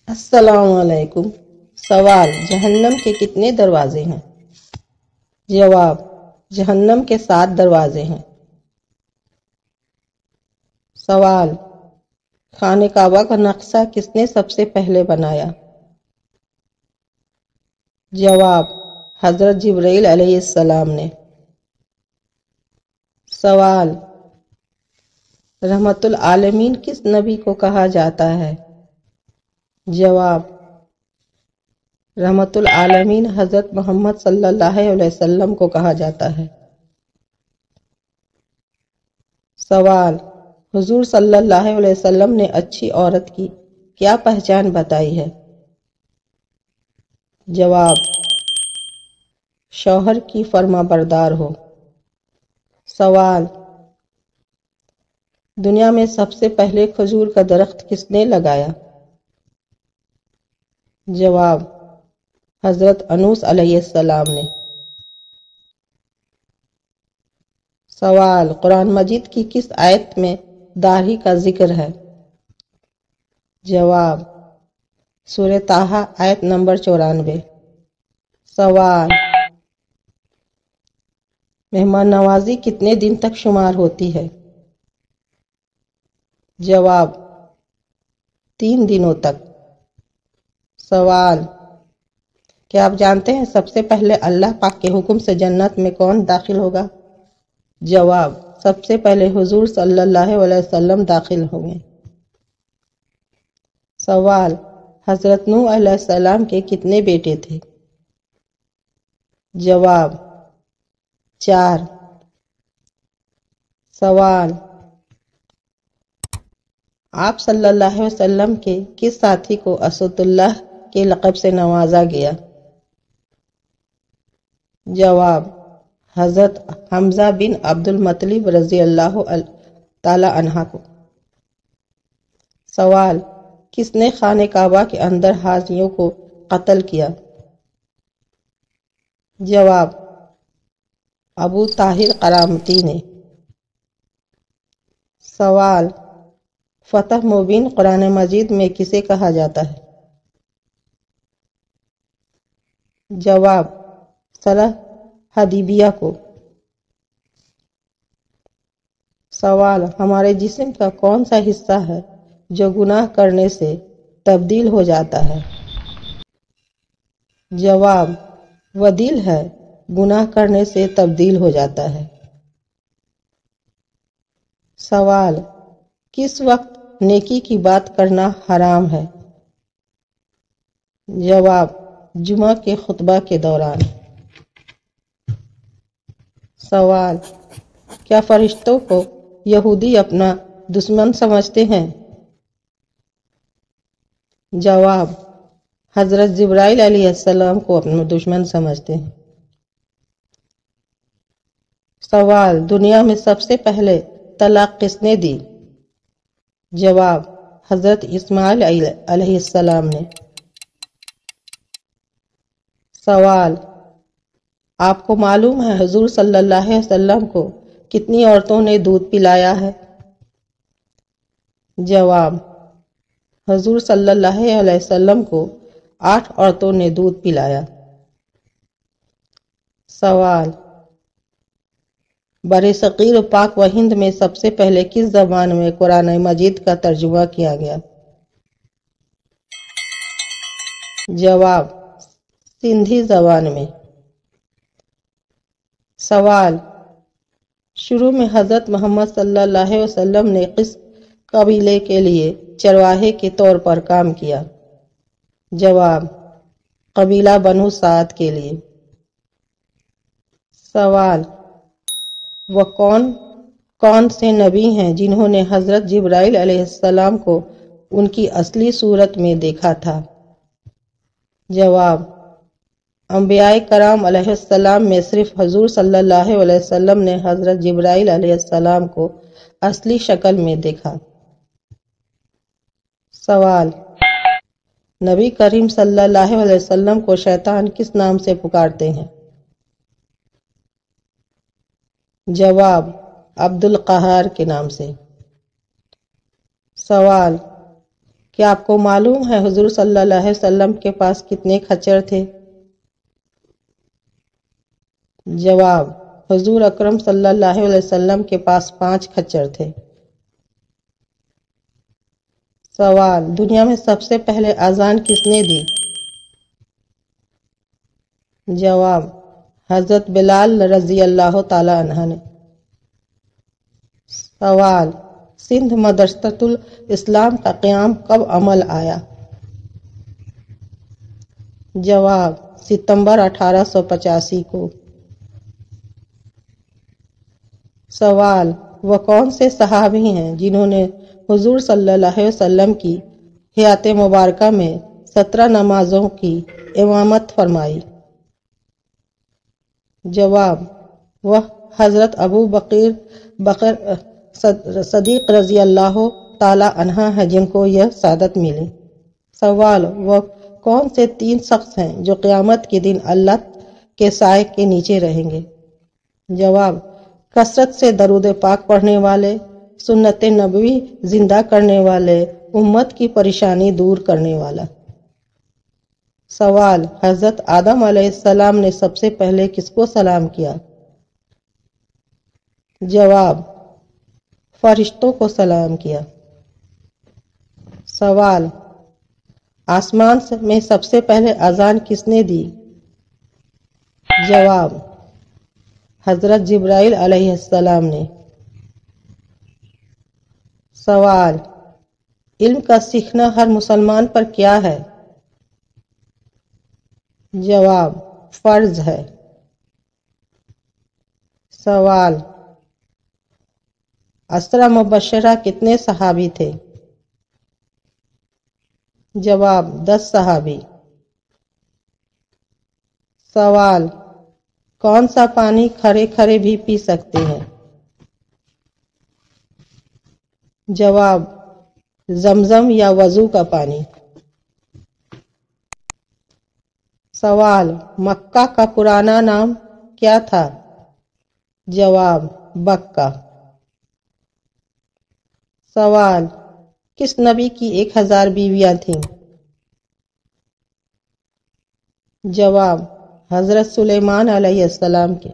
السلام علیکم۔ سوال: جہنم کے کتنے دروازے ہیں؟ جواب: جہنم کے 7 دروازے ہیں۔ سوال: خانہ کعبہ کا نقشہ کس نے سب سے پہلے بنایا؟ جواب: حضرت جبرائیل علیہ السلام نے۔ سوال: رحمت العالمین کس نبی کو کہا جاتا ہے؟ جواب: رحمت العالمین حضرت محمد صلی اللہ علیہ وسلم کو کہا جاتا ہے۔ سوال: حضور صلی اللہ علیہ وسلم نے اچھی عورت کی کیا پہچان بتائی ہے؟ جواب: شوہر کی فرما بردار ہو۔ سوال: دنیا میں سب سے پہلے کھجور کا درخت کس نے لگایا؟ جواب: حضرت انوس علیہ السلام نے۔ سوال: قرآن مجید کی کس آیت میں داڑھی کا ذکر ہے؟ جواب: سورہ طٰہٰ آیت نمبر 94۔ سوال: مہمان نوازی کتنے دن تک شمار ہوتی ہے؟ جواب: 3 دنوں تک۔ سوال: کیا آپ جانتے ہیں سب سے پہلے اللہ پاک کے حکم سے جنت میں کون داخل ہوگا؟ جواب: سب سے پہلے حضور صلی اللہ علیہ وسلم داخل ہوں گے۔ سوال: حضرت نوح علیہ السلام کے کتنے بیٹے تھے؟ جواب: 4۔ سوال: آپ صلی اللہ علیہ وسلم کے کس ساتھی کو اسد اللہ کے لقب سے نوازا گیا؟ جواب: حضرت حمزہ بن عبد المطلب رضی اللہ تعالی عنہ کو۔ سوال: کس نے خانہ کعبہ کے اندر حاجیوں کو قتل کیا؟ جواب: ابو طاہر قرامتی نے۔ سوال: فتح مبین قرآن مجید میں کسے کہا جاتا ہے؟ جواب: صلح حدیبیہ کو۔ سوال: ہمارے جسم کا کون سا حصہ ہے جو گناہ کرنے سے تبدیل ہو جاتا ہے؟ جواب: وہ دل ہے، گناہ کرنے سے تبدیل ہو جاتا ہے۔ سوال: کس وقت نیکی کی بات کرنا حرام ہے؟ جواب: جمعہ کے خطبہ کے دوران۔ سوال: کیا فرشتوں کو یہودی اپنا دشمن سمجھتے ہیں؟ جواب: حضرت جبرائیل علیہ السلام کو اپنا دشمن سمجھتے ہیں۔ سوال: دنیا میں سب سے پہلے طلاق کس نے دی؟ جواب: حضرت اسماعیل علیہ السلام نے۔ سوال: آپ کو معلوم ہے حضور صلی اللہ علیہ وسلم کو کتنی عورتوں نے دودھ پلایا ہے؟ جواب: حضور صلی اللہ علیہ وسلم کو 8 عورتوں نے دودھ پلایا۔ سوال: برصغیر پاک و ہند میں سب سے پہلے کس زبان میں قرآن مجید کا ترجمہ کیا گیا؟ جواب: سندھی زبان میں۔ سوال: شروع میں حضرت محمد صلی اللہ علیہ وسلم نے کس قبیلے کے لیے چرواہے کے طور پر کام کیا؟ جواب: قبیلہ بنو سعد کے لیے۔ سوال: وہ کون سے نبی ہیں جنہوں نے حضرت جبرائیل علیہ السلام کو ان کی اصلی صورت میں دیکھا تھا؟ جواب: انبیاء کرام علیہ السلام میں صرف حضور صلی اللہ علیہ وسلم نے حضرت جبرائیل علیہ السلام کو اصلی شکل میں دیکھا۔ سوال: نبی کریم صلی اللہ علیہ وسلم کو شیطان کس نام سے پکارتے ہیں؟ جواب: عبد القہار کے نام سے۔ سوال: کیا آپ کو معلوم ہے حضور صلی اللہ علیہ وسلم کے پاس کتنے کھچر تھے؟ جواب: حضور اکرم صلی اللہ علیہ وسلم کے پاس 5 کھچر تھے۔ سوال: دنیا میں سب سے پہلے اذان کس نے دی؟ جواب: حضرت بلال رضی اللہ تعالی عنہ نے۔ سوال: سندھ مدرسۃ الاسلام کا قیام کب عمل آیا؟ جواب: ستمبر 1885 کو۔ سوال: وہ کون سے صحابی ہیں جنہوں نے حضور صلی اللہ علیہ وسلم کی حیات مبارکہ میں 17 نمازوں کی امامت فرمائی؟ جواب: وہ حضرت ابو بکر صدیق رضی اللہ تعالی عنہ ہیں جن کو یہ سعادت ملی۔ سوال: وہ کون سے 3 شخص ہیں جو قیامت کے دن اللہ کے سائے کے نیچے رہیں گے؟ جواب: کثرت سے درود پاک پڑھنے والے، سنت نبوی زندہ کرنے والے، امت کی پریشانی دور کرنے والا۔ سوال: حضرت آدم علیہ السلام نے سب سے پہلے کس کو سلام کیا؟ جواب: فرشتوں کو سلام کیا۔ سوال: آسمان میں سب سے پہلے اذان کس نے دی؟ جواب: حضرت جبرائیل علیہ السلام نے۔ سوال: علم کا سیکھنا ہر مسلمان پر کیا ہے؟ جواب: فرض ہے۔ سوال: عشرہ مبشرہ کتنے صحابی تھے؟ جواب: 10 صحابی۔ سوال: کون سا پانی کھڑے کھڑے بھی پی سکتے ہیں؟ جواب: زمزم یا وضو کا پانی۔ سوال: مکہ کا پرانا نام کیا تھا؟ جواب: بکہ۔ سوال: کس نبی کی 1000 بیویاں تھیں؟ جواب: حضرت سلیمان علیہ السلام کے۔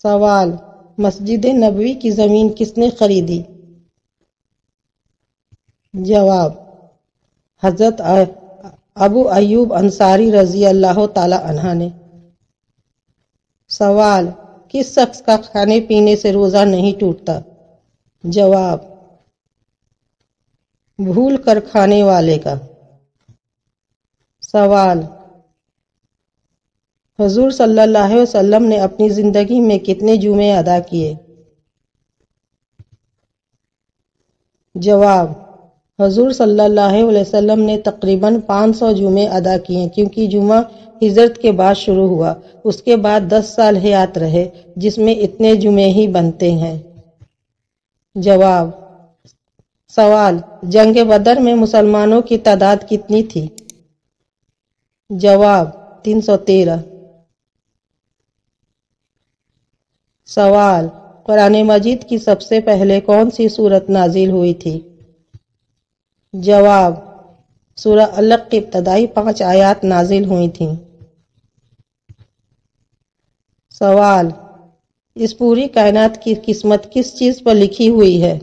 سوال: مسجد نبوی کی زمین کس نے خریدی؟ جواب: حضرت ابو ایوب انصاری رضی اللہ تعالی عنہ نے۔ سوال: کس شخص کا کھانے پینے سے روزہ نہیں ٹوٹتا؟ جواب: بھول کر کھانے والے کا۔ سوال: حضور صلی اللہ علیہ وسلم نے اپنی زندگی میں کتنے جمعے ادا کیے؟ جواب: حضور صلی اللہ علیہ وسلم نے تقریباً 500 جمعے ادا کیے کیونکہ جمعہ ہجرت کے بعد شروع ہوا، اس کے بعد 10 سال حیات رہے جس میں اتنے جمعے ہی بنتے ہیں۔ جواب: سوال: جنگ بدر میں مسلمانوں کی تعداد کتنی تھی؟ جواب: 313۔ سوال: قرآن مجید کی سب سے پہلے کون سی سورت نازل ہوئی تھی؟ جواب: سورہ علق کی ابتدائی 5 آیات نازل ہوئی تھیں۔ سوال: اس پوری کائنات کی قسمت کس چیز پر لکھی ہوئی ہے؟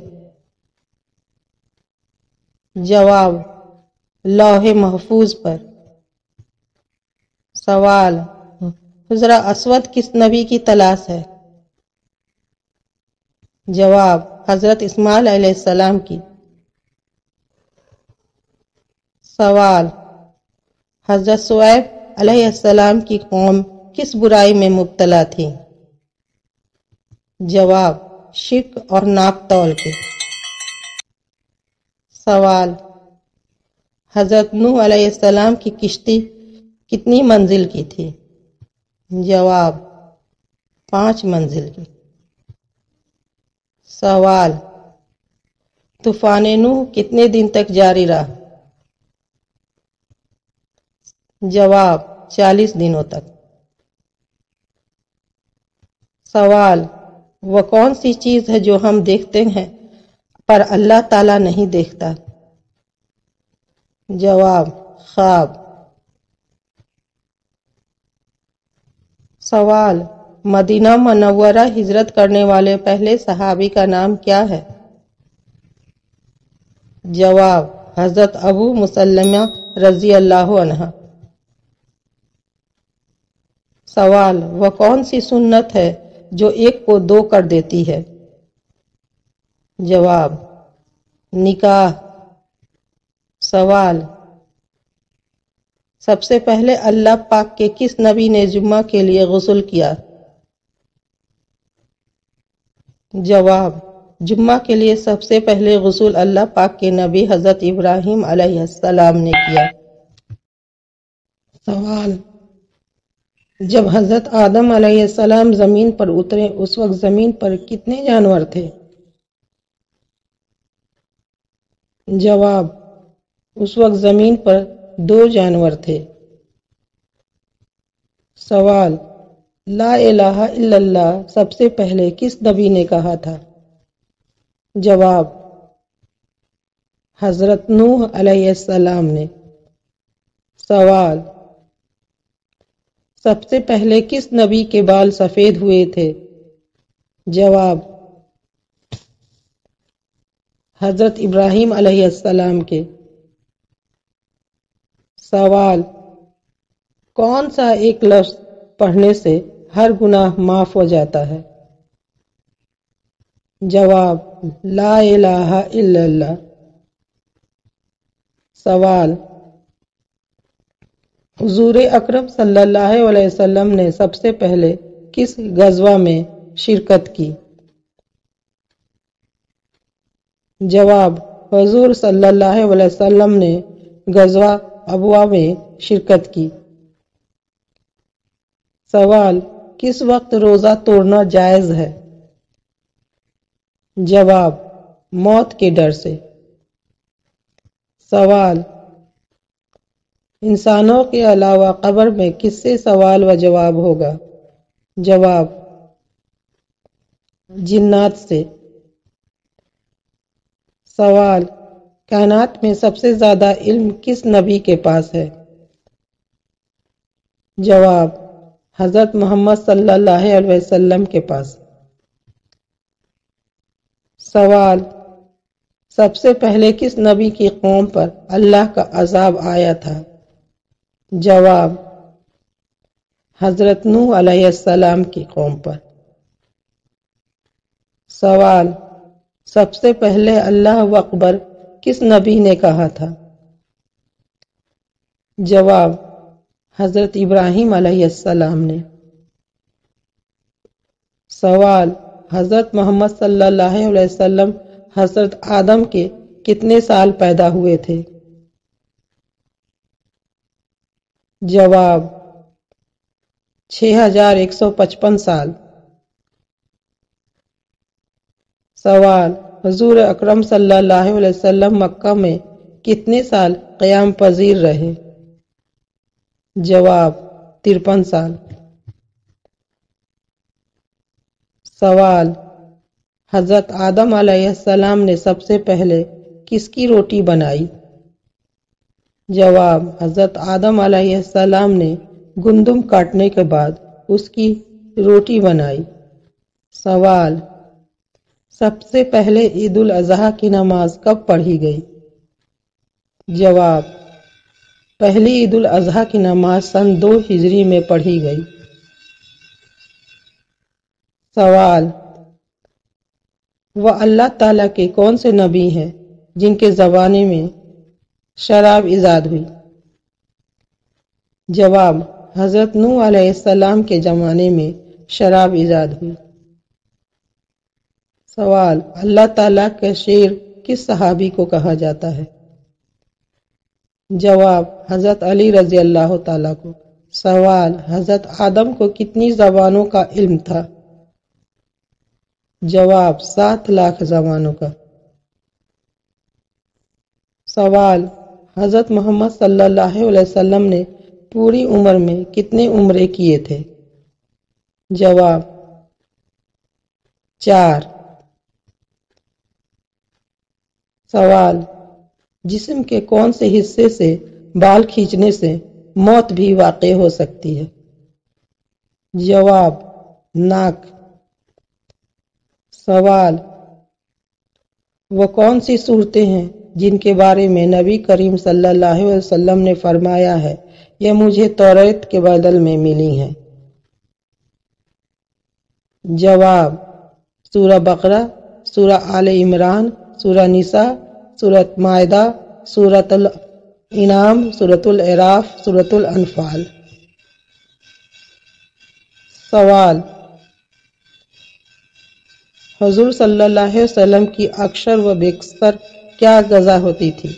جواب: لوح محفوظ پر۔ سوال: حجر اسود کس نبی کی تلاش ہے؟ جواب: حضرت اسماعیل علیہ السلام کی۔ سوال: حضرت شعیب علیہ السلام کی قوم کس برائی میں مبتلا تھی؟ جواب: شرک اور ناپ تول کے۔ سوال: حضرت نوح علیہ السلام کی کشتی کتنی منزل کی تھی؟ جواب: 5 منزل کی۔ سوال: طوفان نوح کتنے دن تک جاری رہا؟ جواب: 40 دنوں تک۔ سوال: وہ کون سی چیز ہے جو ہم دیکھتے ہیں پر اللہ تعالیٰ نہیں دیکھتا؟ جواب: خواب۔ سوال: مدینہ منورہ ہجرت کرنے والے پہلے صحابی کا نام کیا ہے؟ جواب: حضرت ابو مسلمہ رضی اللہ عنہ۔ سوال: وہ کون سی سنت ہے جو ایک کو دو کر دیتی ہے؟ جواب: نکاح۔ سوال: سب سے پہلے اللہ پاک کے کس نبی نے جمعہ کے لیے غسل کیا؟ جواب: جمعہ کے لیے سب سے پہلے غسل اللہ پاک کے نبی حضرت ابراہیم علیہ السلام نے کیا۔ سوال: جب حضرت آدم علیہ السلام زمین پر اترے اس وقت زمین پر کتنے جانور تھے؟ جواب: اس وقت زمین پر 2 جانور تھے۔ سوال: لا الہ الا اللہ سب سے پہلے کس نبی نے کہا تھا؟ جواب: حضرت نوح علیہ السلام نے۔ سوال: سب سے پہلے کس نبی کے بال سفید ہوئے تھے؟ جواب: حضرت ابراہیم علیہ السلام کے۔ سوال: کون سا ایک لفظ پڑھنے سے ہر گناہ معاف ہو جاتا ہے؟ جواب: لا الہ الا اللہ۔ سوال: حضور اکرم صلی اللہ علیہ وسلم نے سب سے پہلے کس غزوہ میں شرکت کی؟ جواب: حضور صلی اللہ علیہ وسلم نے غزوہ ابوا میں شرکت کی۔ سوال: کس وقت روزہ توڑنا جائز ہے؟ جواب: موت کے ڈر سے۔ سوال: انسانوں کے علاوہ قبر میں کس سے سوال و جواب ہوگا؟ جواب: جنات سے۔ سوال: کائنات میں سب سے زیادہ علم کس نبی کے پاس ہے؟ جواب: حضرت محمد صلی اللہ علیہ وسلم کے پاس۔ سوال: سب سے پہلے کس نبی کی قوم پر اللہ کا عذاب آیا تھا؟ جواب: حضرت نوح علیہ السلام کی قوم پر۔ سوال: سب سے پہلے اللہ اکبر کس نبی نے کہا تھا؟ جواب: حضرت ابراہیم علیہ السلام نے۔ سوال: حضرت محمد صلی اللہ علیہ وسلم حضرت آدم کے کتنے سال پیدا ہوئے تھے؟ جواب: 6155 سال۔ سوال: حضور اکرم صلی اللہ علیہ وسلم مکہ میں کتنے سال قیام پذیر رہے؟ جواب: 53 سال۔ سوال: حضرت آدم علیہ السلام نے سب سے پہلے کس کی روٹی بنائی؟ جواب: حضرت آدم علیہ السلام نے گندم کاٹنے کے بعد اس کی روٹی بنائی۔ سوال: سب سے پہلے عید الاضحیٰ کی نماز کب پڑھی گئی؟ جواب: پہلی عید الاضحیٰ کی نماز سن 2 ہجری میں پڑھی گئی۔ سوال: وہ اللہ تعالیٰ کے کون سے نبی ہیں جن کے زمانے میں شراب ایجاد ہوئی؟ جواب: حضرت نوح علیہ السلام کے زمانے میں شراب ایجاد ہوئی۔ سوال: اللہ تعالیٰ کا شیر کس صحابی کو کہا جاتا ہے؟ جواب: حضرت علی رضی اللہ تعالیٰ کو۔ سوال: حضرت آدم کو کتنی زبانوں کا علم تھا؟ جواب: 7 لاکھ زبانوں کا۔ سوال: حضرت محمد صلی اللہ علیہ وسلم نے پوری عمر میں کتنے عمرے کیے تھے؟ جواب: 4۔ سوال: جسم کے کون سے حصے سے بال کھینچنے سے موت بھی واقع ہو سکتی ہے؟ جواب: ناک۔ سوال: وہ کون سی صورتیں ہیں جن کے بارے میں نبی کریم صلی اللہ علیہ وسلم نے فرمایا ہے یہ مجھے توریت کے بدل میں ملی ہیں؟ جواب: سورہ بقرہ، سورہ آل عمران، سورہ نساء، سورہ مائدہ، سورہ الانعام، سورہ الاعراف، سورہ الانفال۔ سوال: حضور صلی اللہ علیہ وسلم کی اکثر و بیشتر کیا غذا ہوتی تھی؟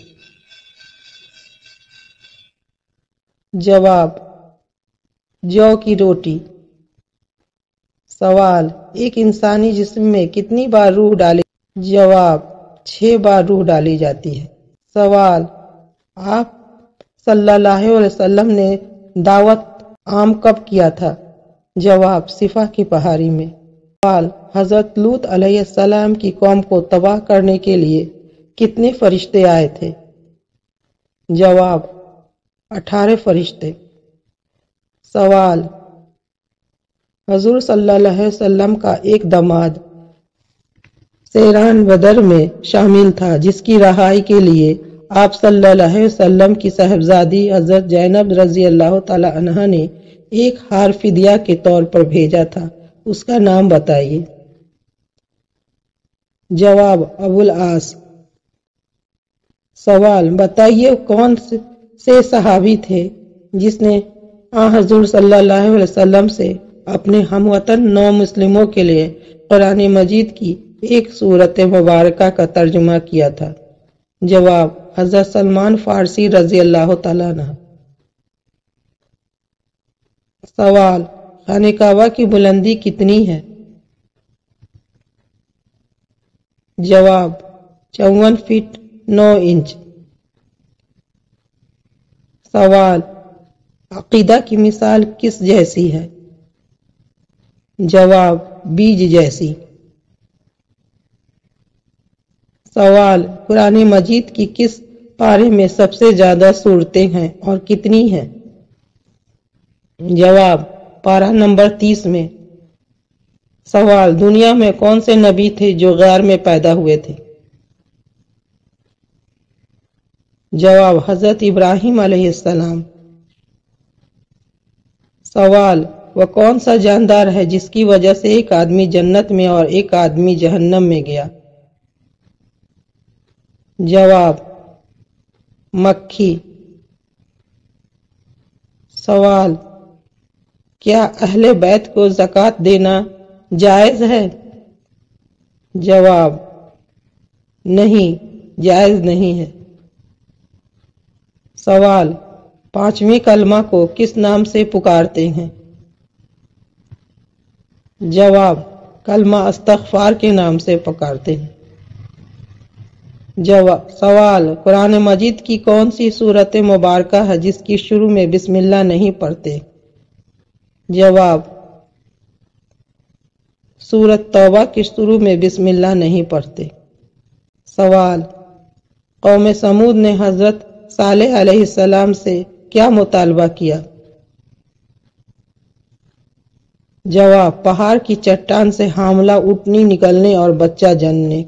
جواب: جو کی روٹی۔ سوال: ایک انسانی جسم میں کتنی بار روح ڈالی؟ جواب: 6 بار روح ڈالی جاتی ہے۔ سوال: آپ صلی اللہ علیہ وسلم نے دعوت عام کب کیا تھا؟ جواب: صفا کی پہاڑی میں۔ سوال: حضرت لوط علیہ السلام کی قوم کو تباہ کرنے کے لیے کتنے فرشتے آئے تھے؟ جواب: 18 فرشتے۔ سوال: حضور صلی اللہ علیہ وسلم کا ایک داماد سیران بدر میں شامل تھا جس کی رہائی کے لیے آپ صلی اللہ علیہ وسلم کی صاحبزادی حضرت زینب رضی اللہ تعالی عنہا نے ایک ہار فدیہ کے طور پر بھیجا تھا، اس کا نام بتائیے۔ جواب: ابو العاص۔ سوال: بتائیے کون سے صحابی تھے جس نے حضور صلی اللہ علیہ وسلم سے اپنے ہم وطن نو مسلموں کے لیے قرآن مجید کی ایک سورت مبارکہ کا ترجمہ کیا تھا؟ جواب: حضرت سلمان فارسی رضی اللہ تعالیٰ عنہ۔ سوال: خانہ کعبہ کی بلندی کتنی ہے؟ جواب: 54 فٹ 9 انچ۔ سوال: عقیدہ کی مثال کس جیسی ہے؟ جواب: بیج جیسی۔ سوال: قرآن مجید کی کس پارے میں سب سے زیادہ سورتیں ہیں اور کتنی ہیں؟ جواب: پارہ نمبر 30 میں۔ سوال: دنیا میں کون سے نبی تھے جو غار میں پیدا ہوئے تھے؟ جواب: حضرت ابراہیم علیہ السلام۔ سوال: وہ کون سا جاندار ہے جس کی وجہ سے ایک آدمی جنت میں اور ایک آدمی جہنم میں گیا؟ جواب: مکھی۔ سوال: کیا اہل بیت کو زکوٰۃ دینا جائز ہے؟ جواب: نہیں، جائز نہیں ہے۔ سوال: 5ویں کلمہ کو کس نام سے پکارتے ہیں؟ جواب: کلمہ استغفار کے نام سے پکارتے ہیں۔ سوال: قرآن مجید کی کون سی سورت مبارکہ ہے جس کی شروع میں بسم اللہ نہیں پڑھتے؟ جواب: سورت توبہ کی شروع میں بسم اللہ نہیں پڑھتے۔ سوال: قوم سمود نے حضرت صالح علیہ السلام سے کیا مطالبہ کیا؟ جواب: پہاڑ کی چٹان سے حاملہ اونٹنی نکلنے اور بچہ جننے۔